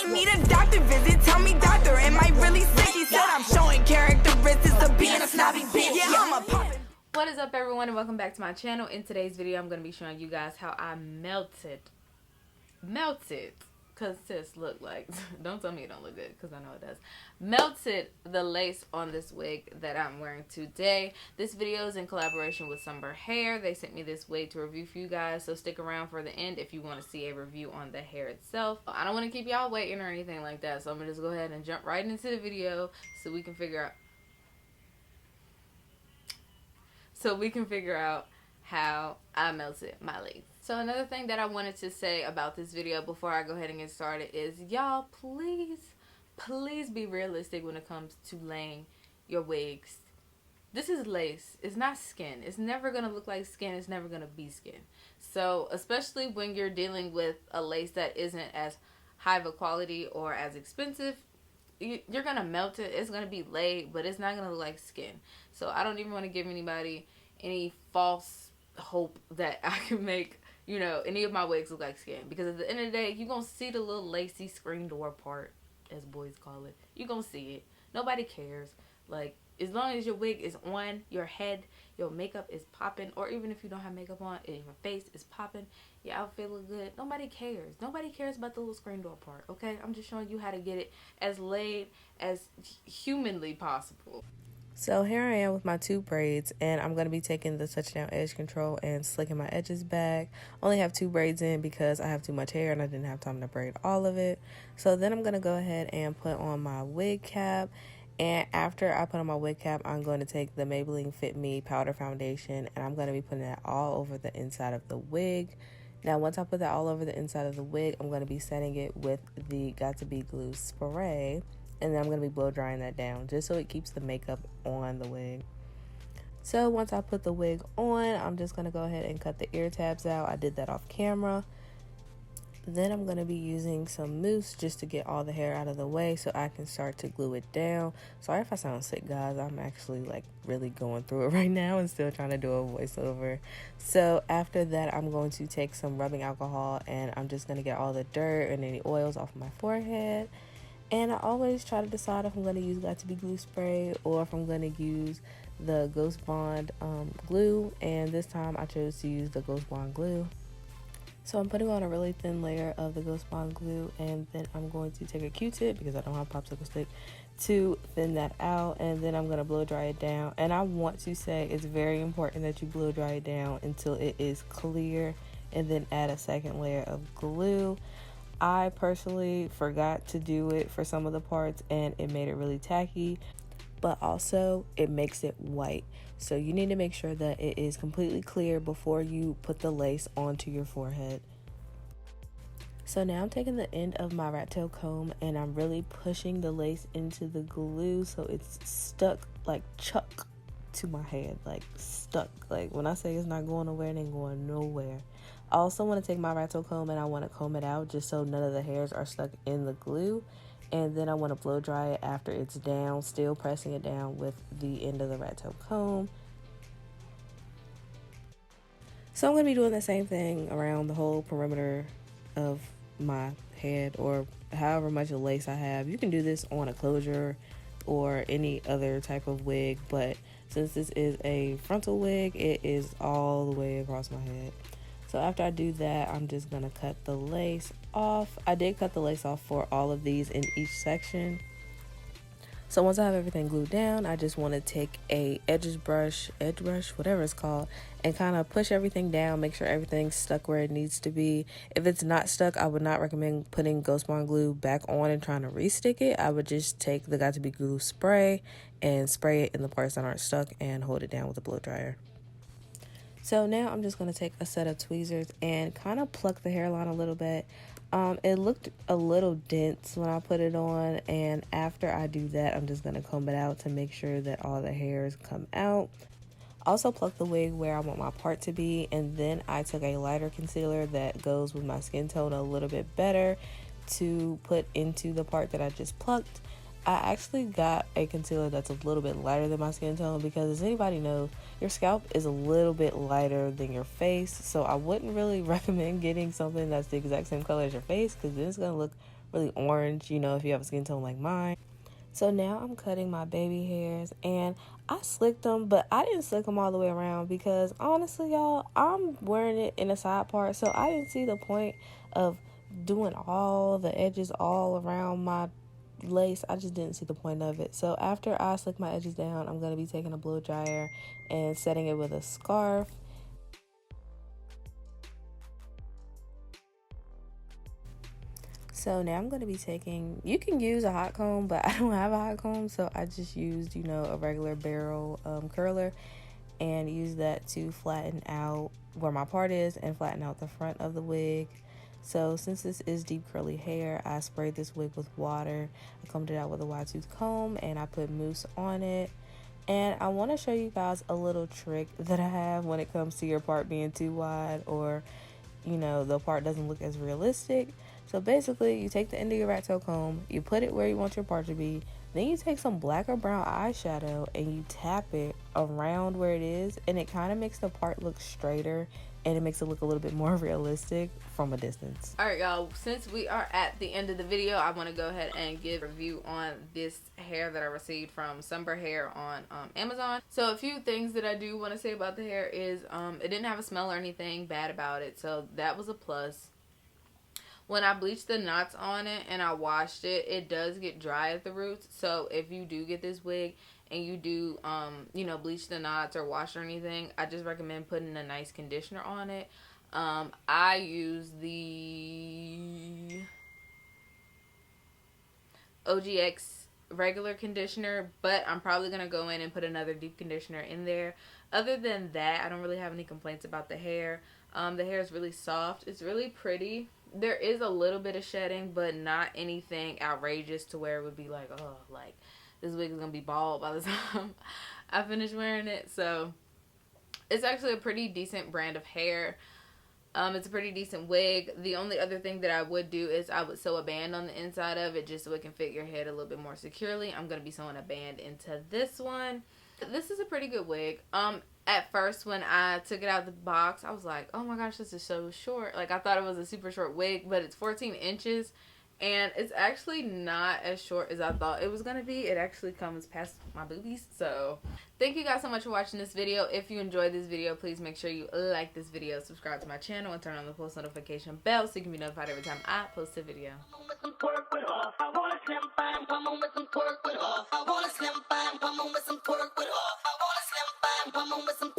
need a doctor visit. Tell me, doctor, am I really sick? He said I'm showing characteristics of being a snobby bitch. Yeah, I'm a poppin'. What is up, everyone, and welcome back to my channel. In today's video, I'm going to be showing you guys how I melted, because sis, look, like, don't tell me it don't look good, because I know it does. Melted the lace on this wig that I'm wearing today. This video is in collaboration with Sunber hair. They sent me this wig to review for you guys, so stick around for the end if you want to see a review on the hair itself. I don't want to keep y'all waiting or anything like that, so I'm going to just go ahead and jump right into the video so we can figure out how I melted my lace. So another thing that I wanted to say about this video before I go ahead and get started is, y'all, please be realistic when it comes to laying your wigs. This is lace. It's not skin. It's never going to look like skin. It's never going to be skin. So especially when you're dealing with a lace that isn't as high of a quality or as expensive, you're going to melt it. It's going to be laid, but it's not going to look like skin. So I don't even want to give anybody any false hope that I can make, you know, any of my wigs look like skin. Because at the end of the day, you're going to see the little lacy screen door part, as boys call it. You're going to see it. Nobody cares. Like, as long as your wig is on your head, your makeup is popping, or even if you don't have makeup on and your face is popping, your outfit look good, nobody cares. Nobody cares about the little screen door part, okay? I'm just showing you how to get it as laid as humanly possible. So here I am with my two braids, and I'm going to be taking the touchdown edge control and slicking my edges back. Only have two braids in because I have too much hair and I didn't have time to braid all of it. So then I'm going to go ahead and put on my wig cap. And after I put on my wig cap, I'm going to take the Maybelline Fit Me powder foundation, and I'm going to be putting that all over the inside of the wig. Now, once I put that all over the inside of the wig, I'm going to be setting it with the Got To Be Glue spray. And then I'm going to be blow drying that down just so it keeps the makeup on the wig. So once I put the wig on, I'm just going to go ahead and cut the ear tabs out. I did that off camera. Then I'm going to be using some mousse just to get all the hair out of the way so I can start to glue it down. Sorry if I sound sick, guys. I'm actually like really going through it right now and still trying to do a voiceover. So after that, I'm going to take some rubbing alcohol and I'm just going to get all the dirt and any oils off of my forehead. And I always try to decide if I'm going to use Got To Be Glue spray or if I'm going to use the Ghost Bond glue. And this time I chose to use the Ghost Bond glue. So I'm putting on a really thin layer of the Ghost Bond glue, and then I'm going to take a Q-tip, because I don't have a popsicle stick, to thin that out, and then I'm going to blow dry it down. And I want to say it's very important that you blow dry it down until it is clear, and then add a second layer of glue. I personally forgot to do it for some of the parts, and it made it really tacky, but also it makes it white. So you need to make sure that it is completely clear before you put the lace onto your forehead. So now I'm taking the end of my rat tail comb and I'm really pushing the lace into the glue so it's stuck like chuck to my head, like stuck. Like when I say it's not going nowhere, it ain't going nowhere. I also want to take my rat tail comb and I want to comb it out just so none of the hairs are stuck in the glue. And then I want to blow dry it after it's down, still pressing it down with the end of the rat tail comb. So I'm going to be doing the same thing around the whole perimeter of my head or however much of lace I have. You can do this on a closure or any other type of wig, but since this is a frontal wig, it is all the way across my head. So after I do that, I'm just going to cut the lace off. I did cut the lace off for all of these in each section. So once I have everything glued down, I just want to take a edge brush, whatever it's called, and kind of push everything down, make sure everything's stuck where it needs to be. If it's not stuck, I would not recommend putting Ghost Bond glue back on and trying to re-stick it. I would just take the Got To Be Glue spray and spray it in the parts that aren't stuck and hold it down with a blow dryer. So now I'm just going to take a set of tweezers and kind of pluck the hairline a little bit. It looked a little dense when I put it on, and after I do that, I'm just going to comb it out to make sure that all the hairs come out. Also pluck the wig where I want my part to be, and then I took a lighter concealer that goes with my skin tone a little bit better to put into the part that I just plucked. I actually got a concealer that's a little bit lighter than my skin tone because, as anybody knows, your scalp is a little bit lighter than your face, so I wouldn't really recommend getting something that's the exact same color as your face because then it's going to look really orange, you know, if you have a skin tone like mine. So now I'm cutting my baby hairs, and I slicked them, but I didn't slick them all the way around because honestly, y'all, I'm wearing it in a side part, so I didn't see the point of doing all the edges all around my lace. I just didn't see the point of it. So after I slick my edges down, I'm going to be taking a blow dryer and setting it with a scarf. So now I'm going to be taking, you can use a hot comb, but I don't have a hot comb, so I just used, you know, a regular barrel curler, and use that to flatten out where my part is and flatten out the front of the wig. So since this is deep curly hair, I sprayed this wig with water. I combed it out with a wide tooth comb, and I put mousse on it. And I want to show you guys a little trick that I have when it comes to your part being too wide, or, you know, the part doesn't look as realistic. So basically, you take the end of your rat tail comb, you put it where you want your part to be, then you take some black or brown eyeshadow and you tap it around where it is, and it kind of makes the part look straighter, and it makes it look a little bit more realistic from a distance. Alright, y'all, since we are at the end of the video, I want to go ahead and give a review on this hair that I received from Sunber Hair on Amazon. So a few things that I do want to say about the hair is it didn't have a smell or anything bad about it, so that was a plus. When I bleached the knots on it and I washed it, it does get dry at the roots. So if you do get this wig and you do, you know, bleach the knots or wash or anything, I just recommend putting a nice conditioner on it. I use the OGX regular conditioner, but I'm probably going to go in and put another deep conditioner in there. Other than that, I don't really have any complaints about the hair. The hair is really soft. It's really pretty. There is a little bit of shedding, but not anything outrageous to where it would be like, oh, like this wig is gonna be bald by the time I finish wearing it. So it's actually a pretty decent brand of hair. It's a pretty decent wig. The only other thing that I would do is I would sew a band on the inside of it just so it can fit your head a little bit more securely. I'm gonna be sewing a band into this one. This is a pretty good wig. At first when I took it out of the box, I was like, oh my gosh, this is so short. Like, I thought it was a super short wig, but it's 14 inches, and it's actually not as short as I thought it was going to be. It actually comes past my boobies. So, thank you guys so much for watching this video. If you enjoyed this video, please make sure you like this video, subscribe to my channel, and turn on the post notification bell so you can be notified every time I post a video. I want a slim fine woman with some twerk with off. I want a slim fine woman with some twerk with off. I want a slim fine woman with some